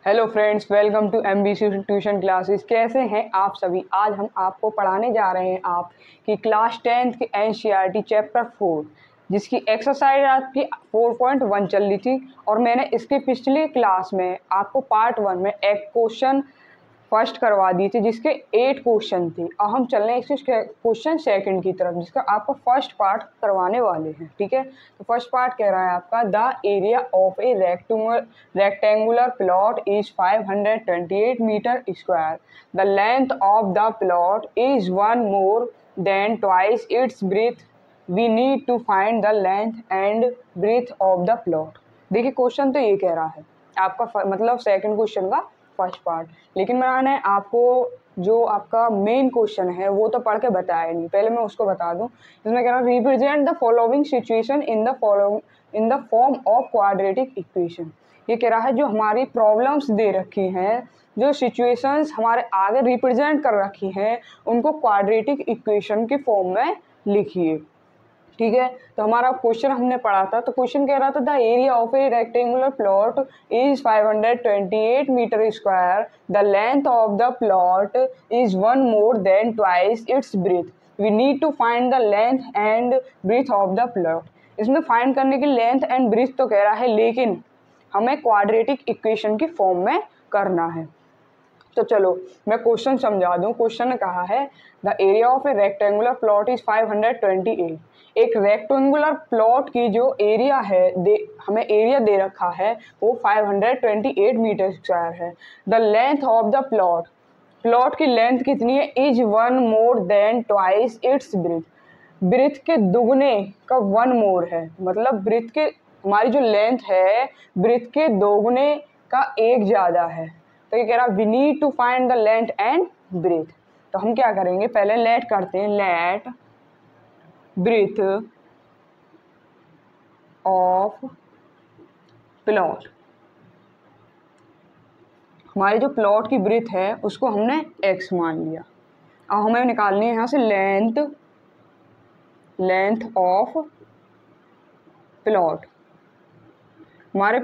Hello friends, welcome to MBC tuition classes. कैसे हैं आप सभी। आज हम आपको पढ़ाने जा रहे हैं आपकी क्लास 10th की एनसीईआरटी चैप्टर 4, जिसकी एक्सरसाइज आपकी 4.1 चल रही थी। और मैंने इसके पिछली क्लास में आपको पार्ट 1 में एक क्वेश्चन फर्स्ट करवा दी थी, जिसके 8 क्वेश्चन थे। अब हम चल रहे हैं इसके क्वेश्चन सेकंड की तरफ, जिसका आपको फर्स्ट पार्ट करवाने वाले हैं। ठीक है, तो फर्स्ट पार्ट कह रहा है आपका the area of a rectangular plot is 528 metre square. The length of the plot is 1 more than twice its breadth. We need to find the length and breadth of the plot. देखिए, question तो ये कह रहा है आपका, मतलब second question का first part. लेकिन मैंने आपको जो आपका मेन क्वेश्चन है वो तो पढ़ के बताया नहीं, पहले मैं उसको बता दूं। इसमें कह रहा है represent the following situation in the form of quadratic equation. ये कह रहा है जो हमारी प्रॉब्लम्स दे रखी हैं, जो सिचुएशंस हमारे आगे रिप्रेजेंट कर रखी हैं, उनको क्वाड्रेटिक इक्वेशन के फॉर्म में लिखिए। ठीक है, तो हमारा क्वेश्चन हमने पढ़ा था, तो क्वेश्चन कह रहा था the area of a rectangular plot is 528 metre square. The length of the plot is 1 more than twice its breadth. We need to find the length and breadth of the plot. इसमें find करने की length and breadth तो कह रहा है, लेकिन हमें quadratic equation की फॉर्म में करना है। तो चलो मैं क्वेश्चन समझा दूं। क्वेश्चन ने कहा है the area of a rectangular plot is 528। एक रेक्टेंगुलर प्लॉट की जो एरिया है, हमें एरिया दे रखा है वो 528 मीटर स्क्वायर है। The length of the plot की लेंथ कितनी है, is 1 more than twice its breadth. Breadth के दुगने का 1 मोर है, मतलब ब्रेथ के, हमारी जो लेंथ है ब्रेथ के दोगुने का 1 ज़्यादा है। तो ये कह रहा we need to find the length and breadth. तो हम क्या करेंगे, पहले लेट करते हैं, लेट ब्रेथ ऑफ प्लॉट। हमारी जो प्लॉट की ब्रेथ है उसको हमने x मान लिया। अब हमें निकालनी है यहाँ से लेंथ ऑफ प्लॉट। हमारे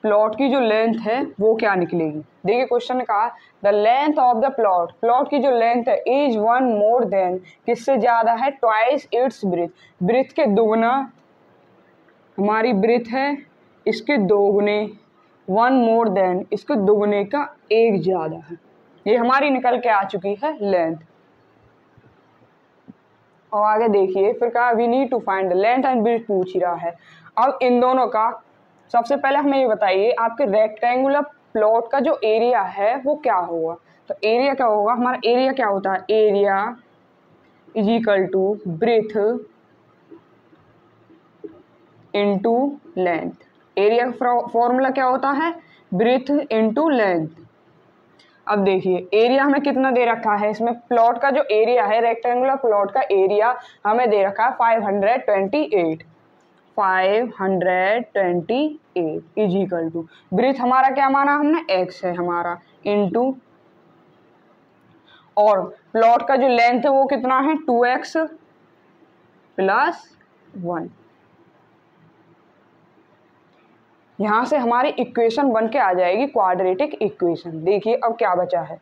प्लॉट की जो लेंथ है वो क्या निकलेगी। देखिए, क्वेश्चन ने कहा the length of the plot की जो लेंथ है इज 1 मोर देन, किससे ज्यादा है, ट्वाइस इट्स ब्रेथ। ब्रेथ के दोगुना, हमारी ब्रेथ है इसके दोगुने, 1 मोर देन इसके दोगुने का 1 ज्यादा है। ये हमारी निकल के आ चुकी है लेंथ। और आगे देखिए, फिर कहा we need to find the length and breadth पूछ ही रहा है। अब इन दोनों का सबसे पहले हमें ये बताइए, आपके रेक्टेंगुलर प्लॉट का जो एरिया है वो क्या होगा। तो एरिया क्या होगा, हमारा एरिया क्या होता है, area is equal to breadth into length. Area का फॉर्मूला क्या होता है, ब्रेथ इनटू लेंथ। अब देखिए, एरिया हमें कितना दे रखा है, इसमें प्लॉट का जो एरिया है, रेक्टेंगुलर प्लॉट का एरिया हमें दे रखा है 528 इज इक्वल टू ब्रेथ हमारा क्या माना हमने, x है हमारा, इनटू, और प्लॉट का जो लेंथ है वो कितना है, 2x प्लस 1। यहां से हमारी इक्वेशन बन के आ जाएगी क्वाड्रेटिक इक्वेशन। देखिए अब क्या बचा है,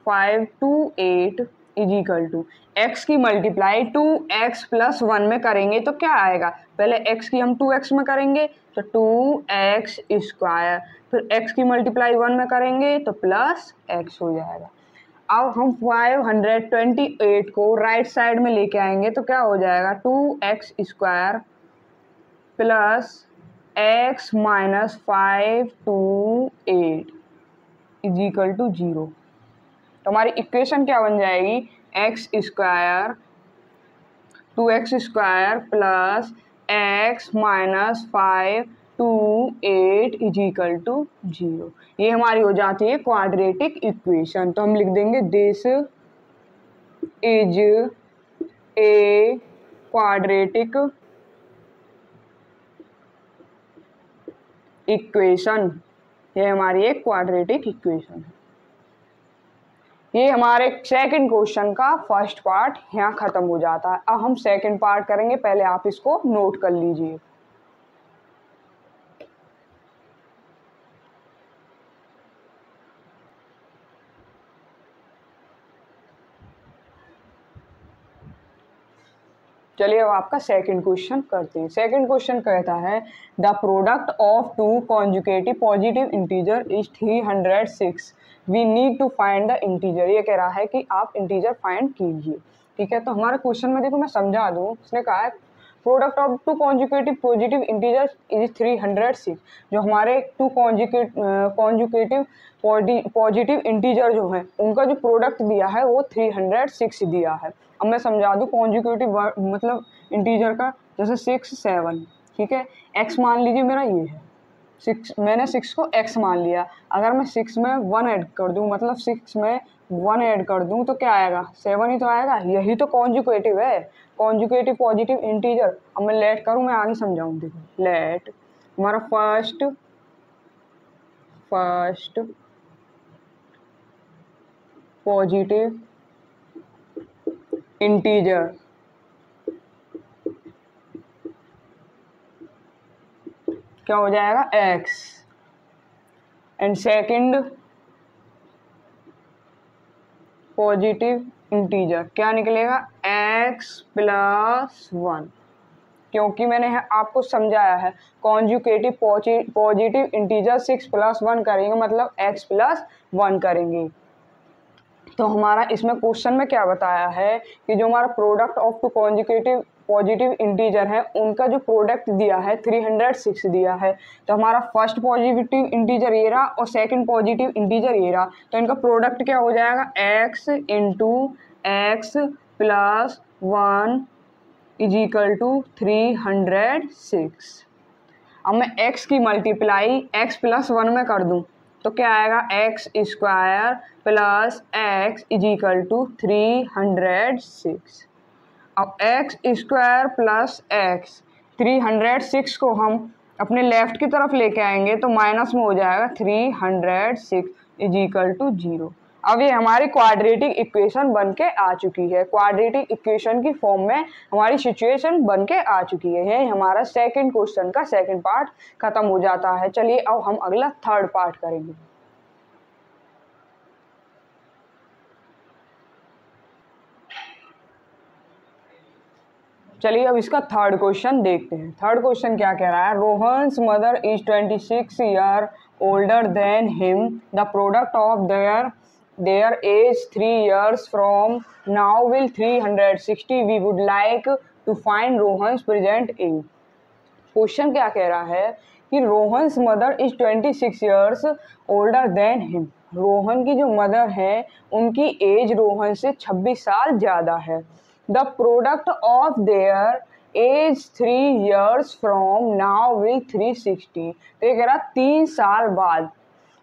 528 इज इक्वल टू एक्स की मल्टीप्लाई 2x प्लस 1 में करेंगे तो क्या आएगा, पहले x की हम 2x में करेंगे तो 2x स्क्वायर, फिर x की मल्टीप्लाई 1 में करेंगे तो प्लस x हो जाएगा। अब हम 528 को राइट साइड में लेके आएंगे तो क्या हो जाएगा, 2x square plus x minus 528 is equal to 0। तो हमारी इक्वेशन क्या बन जाएगी, X square 2x square plus x minus 528 is equal to 0। ये हमारी हो जाती है क्वाड्रेटिक इक्वेशन। तो हम लिख देंगे this is a quadratic equation. ये हमारी एक क्वाड्रेटिक इक्वेशन है। ये हमारे सेकंड क्वेश्चन का फर्स्ट पार्ट यहाँ खत्म हो जाता है। अब हम सेकंड पार्ट करेंगे, पहले आप इसको नोट कर लीजिए। चलिए अब आपका सेकंड क्वेश्चन करते हैं। सेकंड क्वेश्चन कहता है the product of two conjugative positive integer is 306, we need to find the integer. ये कह रहा है कि आप इंटीजर फाइंड कीजिए। ठीक है, तो हमारे क्वेश्चन में देखो मैं समझा दूँ। उसने कहा है product of two conjugative positive integer is 306। जो हमारे टू कॉन्जुगेटिव पॉजिटिव इंटीजर जो है उनका जो प्रोडक्ट दिया है वो 306 दिया है। अब मैं समझा दूँ कॉन्जुगेटिव मतलब इंटीजर का, जैसे 6 7। ठीक है, एक्स मान लीजिए मेरा ये है 6, मैंने 6 को x मान लिया। अगर मैं 6 में 1 ऐड कर दूं, मतलब 6 में 1 ऐड कर दूं तो क्या आएगा, 7 ही तो आएगा। यही तो कॉन्जुगेटिव है, कॉन्जुगेटिव पॉजिटिव इंटीजर। अब मैं लेट करूं, मैं आगे समझाऊं। देखो लेट हमारा फर्स्ट पॉजिटिव इंटीजर क्या हो जाएगा x, and second positive integer क्या निकलेगा x + 1, क्योंकि मैंने आपको समझाया है कॉन्जुगेटिव पॉजिटिव इंटीजर 6 + 1 करेंगे मतलब x + 1 करेंगे। तो हमारा इसमें क्वेश्चन में क्या बताया है कि जो हमारा product of two conjugative positive integer है उनका जो प्रोडक्ट दिया है 306 दिया है। तो हमारा फर्स्ट पॉजिटिव इंटीजर ये रहा और सेकंड पॉजिटिव इंटीजर ये रहा। तो इनका प्रोडक्ट क्या हो जाएगा x × x + 1 = 306। अब मैं x की मल्टीप्लाई x + 1 में कर दूं तो क्या आएगा x² + x = 306। अब x² + x 306 को हम अपने लेफ्ट की तरफ लेके आएंगे तो माइनस में हो जाएगा 306 = 0। अब ये हमारी क्वाड्रेटिक इक्वेशन बन के आ चुकी है। क्वाड्रेटिक इक्वेशन की फॉर्म में हमारी सिचुएशन बन के आ चुकी है। यही हमारा सेकंड क्वेश्चन का सेकंड पार्ट खत्म हो जाता है। चलिए अब हम अगला थर्ड पार्ट करेंगे। चलिए अब इसका थर्ड क्वेश्चन देखते हैं। थर्ड क्वेश्चन क्या कह रहा है, Rohan's mother is 26 year older than him, the product of their age 3 years from now will 360, we would like to find Rohan's present age। Question क्या कह रहा है कि Rohan's mother is 26 years older than him. Rohan की जो मदर है उनकी एज रोहन से 26 साल ज़्यादा है। The product of their age 3 years from now will 360। तो ये कह रहा 3 साल बाद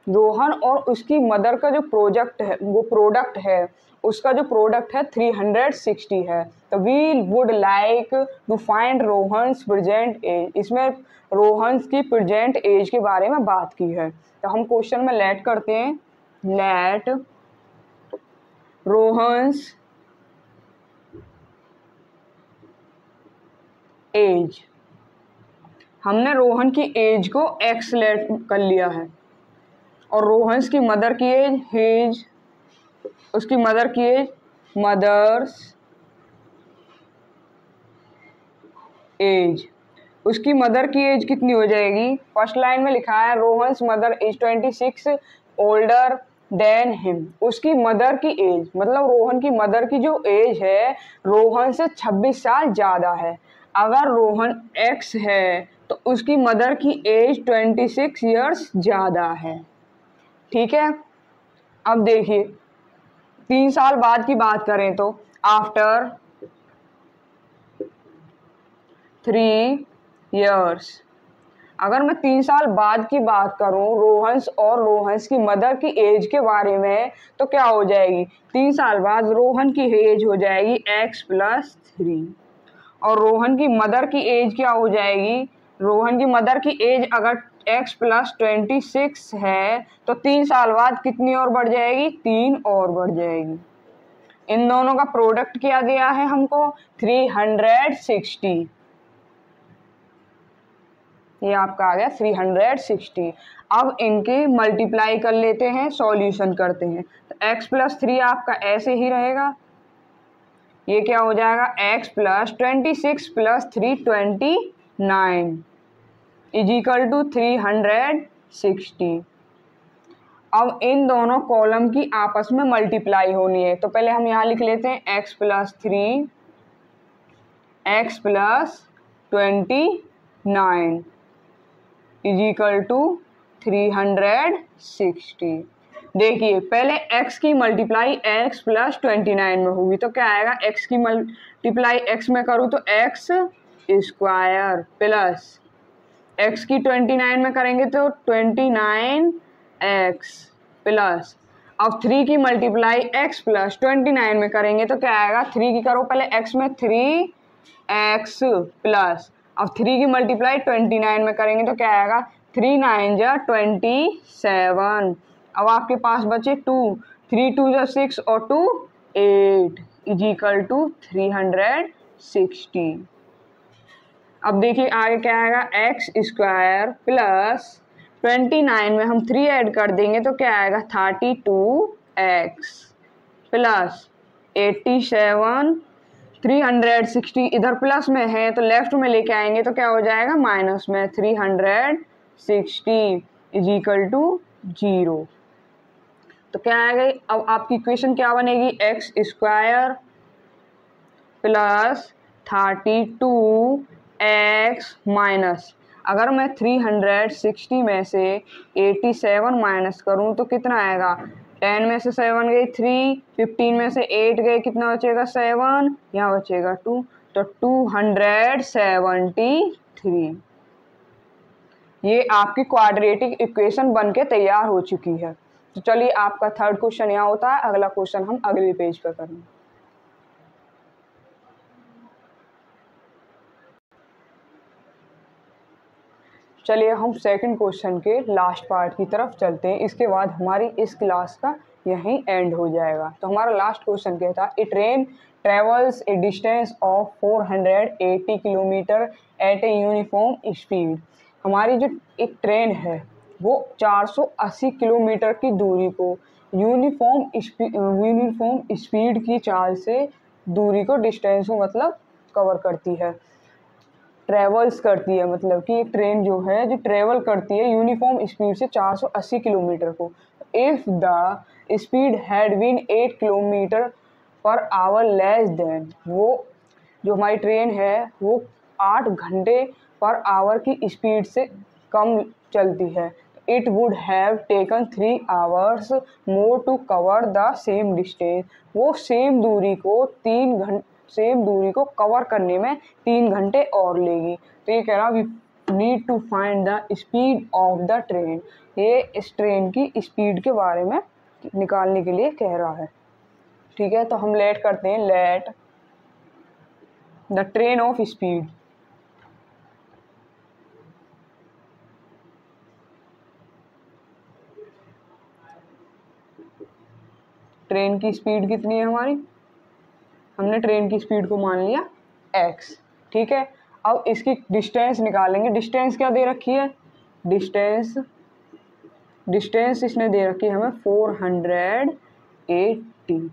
रोहन और उसकी मदर का जो प्रोडक्ट है उसका जो प्रोडक्ट है 360 है। तो we would like to find Rohan's present age. इसमें रोहन्स की प्रेजेंट एज के बारे में बात की है। तो हम क्वेश्चन में लेट करते हैं, लेट रोहन्स एज। हमने रोहन की एज को x लेट कर लिया है और रोहन्स की मदर की एज उसकी मदर की एज मदर्स एज। उसकी मदर की एज कितनी हो जाएगी, फर्स्ट लाइन में लिखा है Rohan's mother is 26 older than him. उसकी मदर की एज मतलब रोहन की मदर की जो एज है रोहन से 26 साल ज़्यादा है। अगर रोहन x है तो उसकी मदर की एज 26 ईयर्स ज़्यादा है। ठीक है, अब देखिए 3 साल बाद की बात करें तो आफ्टर 3 years, अगर मैं 3 साल बाद की बात करूं रोहन्स और रोहन्स की मदर की एज के बारे में तो क्या हो जाएगी, 3 साल बाद रोहन की एज हो जाएगी x + 3 और रोहन की मदर की एज क्या हो जाएगी, रोहन की मदर की एज अगर x + 26 है तो 3 साल बाद कितनी और बढ़ जाएगी, 3 और बढ़ जाएगी। इन दोनों का प्रोडक्ट क्या दिया है हमको 360। ये आपका आ गया 360। अब इनके मल्टीप्लाई कर लेते हैं, सॉल्यूशन करते हैं। तो x + 3 आपका ऐसे ही रहेगा ये क्या हो जाएगा x plus 26 plus 329 is equal to 360। अब इन दोनों कॉलम की आपस में मल्टीप्लाई होनी है, तो पहले हम यहाँ लिख लेते हैं x plus 3 x plus 29 is equal to 360। देखिए पहले x की मल्टीप्लाई x प्लस 29 में होगी, तो क्या आएगा, x की मल्टीप्लाई x में करूँ तो x स्क्वायर प्लस x की 29 में करेंगे तो 29x प्लस अब 3 की मल्टीप्लाई x प्लस 29 में करेंगे तो क्या आएगा, 3 की करो पहले x में 3x प्लस अब 3 की मल्टीप्लाई 29 में करेंगे तो क्या आएगा, 3 9 जा 27। अब आपके पास बचे 2, 3 2 जा 6 और 2 8 इज इक्वल टू 360। अब देखिए आगे क्या आएगा, एक्स स्क्वायर प्लस 29 में हम 3 ऐड कर देंगे तो क्या आएगा, 32x प्लस 87। 360 इधर प्लस में है तो लेफ्ट में लेके आएंगे तो क्या हो जाएगा, माइनस में 360 इज इक्वल टू 0। तो क्या आएगा, अब आपकी इक्वेशन क्या बनेगी, x square plus 32x minus, अगर मैं 360 में से 87 माइनस करूं तो कितना आएगा, 10 में से 7 गई 3, 15 में से 8 गए, कितना बचेगा 7, यहाँ बचेगा 2, तो 273। ये आपकी क्वाड्रेटिक इक्वेशन बनके तैयार हो चुकी है। तो चलिए आपका थर्ड क्वेश्चन यहाँ होता है, अगला क्वेश्चन हम अगले पेज पर करेंगे। चलिए हम सेकंड क्वेश्चन के लास्ट पार्ट की तरफ चलते हैं, इसके बाद हमारी इस क्लास का यहीं एंड हो जाएगा। तो हमारा लास्ट क्वेश्चन क्या था, a train travels a distance of 480 kilometre at a uniform speed. हमारी जो एक ट्रेन है वो 480 किलोमीटर की दूरी को यूनिफॉर्म स्पीड की चाल से दूरी को, डिस्टेंस को मतलब कवर करती है, ट्रेवल्स करती है, मतलब कि एक ट्रेन जो है जो ट्रेवल करती है यूनिफॉर्म स्पीड से 480 किलोमीटर को। If the speed had been 8 kilometre per hour less than, वो जो हमारी ट्रेन है वो 8 घंटे पर आवर की स्पीड से कम चलती है, it would have taken 3 hours more to cover the same distance. वो सेम दूरी को कवर करने में 3 घंटे और लेगी। तो ये कह रहा we need to find the speed of the train, ये इस ट्रेन की स्पीड के बारे में निकालने के लिए कह रहा है। ठीक है, तो हम लेट करते हैं, let the train of speed, train की स्पीड कितनी है हमारी, हमने ट्रेन की स्पीड को मान लिया x। ठीक है, अब इसकी डिस्टेंस निकालेंगे। डिस्टेंस क्या दे रखी है, डिस्टेंस इसने दे रखी है हमें 480,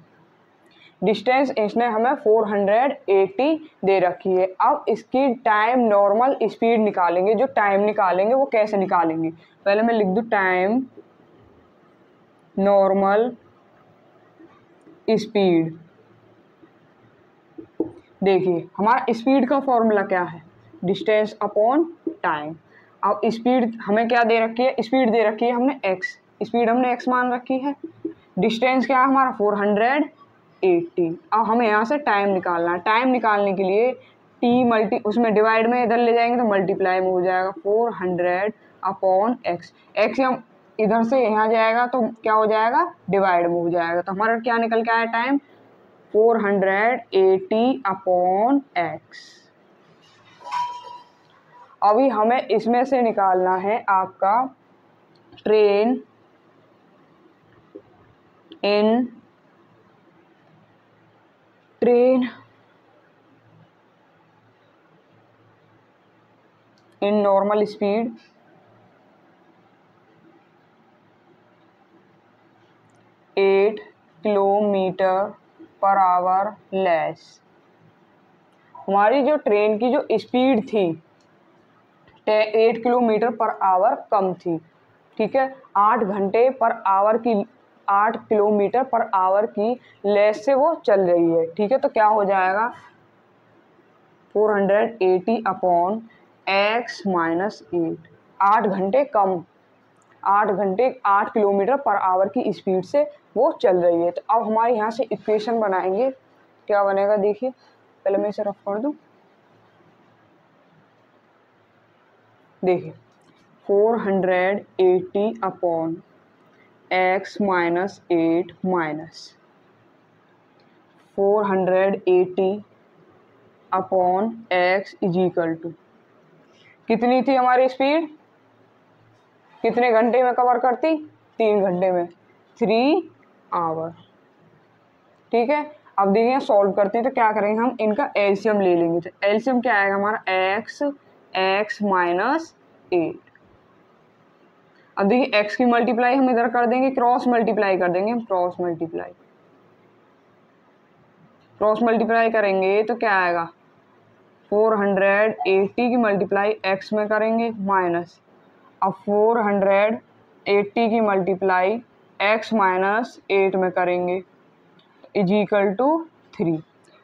डिस्टेंस इसने हमें 480 दे रखी है। अब इसकी टाइम नॉर्मल स्पीड निकालेंगे। जो टाइम निकालेंगे वो कैसे निकालेंगे, पहले मैं लिख दूँ टाइम नॉर्मल स्पीड। देखिए हमारा स्पीड का फॉर्मूला क्या है, डिस्टेंस अपॉन टाइम। अब स्पीड हमें क्या दे रखी है, स्पीड दे रखी है हमने x, स्पीड हमने x मान रखी है, डिस्टेंस क्या है हमारा 480। अब हमें यहाँ से टाइम निकालना है। टाइम निकालने के लिए t उसमें डिवाइड में इधर ले जाएंगे तो मल्टीप्लाई में हो जाएगा 400 अपॉन x। x हम इधर से यहाँ जाएगा तो क्या हो जाएगा, डिवाइड में हो जाएगा। तो हमारा क्या निकल के आया टाइम 480 अपॉन x। अभी हमें इसमें से निकालना है आपका train in normal speed 8 kilometre per hour less. हमारी जो ट्रेन की जो स्पीड थी 8 किलोमीटर पर आवर कम थी, ठीक है, 8 घंटे पर आवर की 8 किलोमीटर पर आवर की लेस से वो चल रही है, ठीक है। तो क्या हो जाएगा 480 अपॉन x माइनस 8, 8 घंटे कम, 8 किलोमीटर पर आवर की स्पीड से वो चल रही है। तो अब हमारे यहाँ से इक्वेशन बनाएंगे, क्या बनेगा देखिए, पहले मैं इसे रफ कर दूँ। देखिए 480 upon x minus 8 minus 480 upon x is equal to, कितनी थी हमारी स्पीड, कितने घंटे में कवर करती, 3 घंटे में, 3 आवर, ठीक है। अब देखिए सॉल्व करते हैं तो क्या करेंगे, हम इनका एलसीएम ले लेंगे। तो एलसीएम क्या आएगा हमारा x माइनस 8। अब देखिए x की मल्टीप्लाई हम इधर कर देंगे, क्रॉस मल्टीप्लाई कर देंगे, हम क्रॉस मल्टीप्लाई करेंगे तो क्या आएगा 480 की मल्टीप्लाई x में करेंगे माइनस, अब 480 की मल्टीप्लाई x माइनस 8 में करेंगे इज इक्वल टू 3।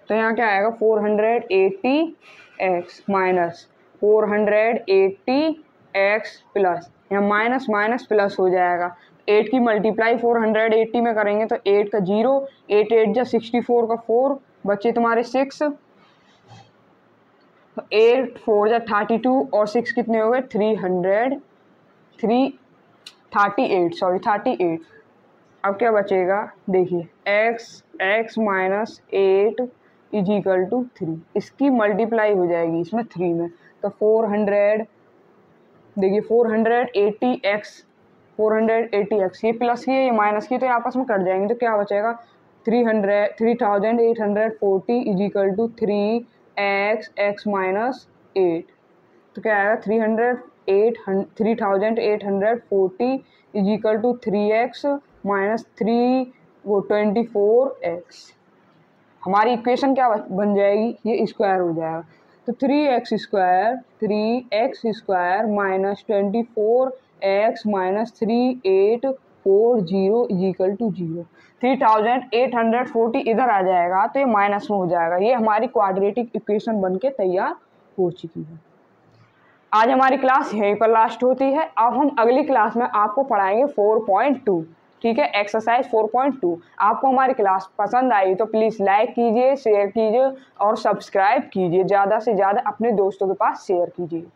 तो यहाँ क्या आएगा 480x माइनस 480x प्लस, यहाँ माइनस माइनस प्लस हो जाएगा। 8 की मल्टीप्लाई 480 में करेंगे तो 8 का 0, 8 8 जा 64 का 4, बच्चे तुम्हारे 6, 8 4 जा 32 और 6 कितने हो गए 38। अब क्या बचेगा देखिए x minus 8 is equal to 3, इसकी मल्टीप्लाई हो जाएगी इसमें 3 में, तो 400 देखिए 480x ये प्लस की है ये माइनस की, तो आपस में कट जाएंगे। तो क्या बचेगा 3840 is equal to 3x minus 8। तो क्या आएगा 3840 is equal to 3x minus 3 वो 24x। हमारी इक्वेशन क्या बन जाएगी, ये स्क्वायर हो जाएगा। तो 3x square minus 24x minus 3840 is equal to 0। 3840 इधर आ जाएगा तो ये माइनस में हो जाएगा। ये हमारी क्वाड्रेटिक इक्वेशन बन के तैयार हो चुकी है। आज हमारी क्लास यहीं पर लास्ट होती है। अब हम अगली क्लास में आपको पढ़ाएंगे 4.2, ठीक है, एक्सरसाइज 4.2। आपको हमारी क्लास पसंद आई तो प्लीज़ लाइक कीजिए, शेयर कीजिए और सब्सक्राइब कीजिए, ज़्यादा से ज़्यादा अपने दोस्तों के पास शेयर कीजिए।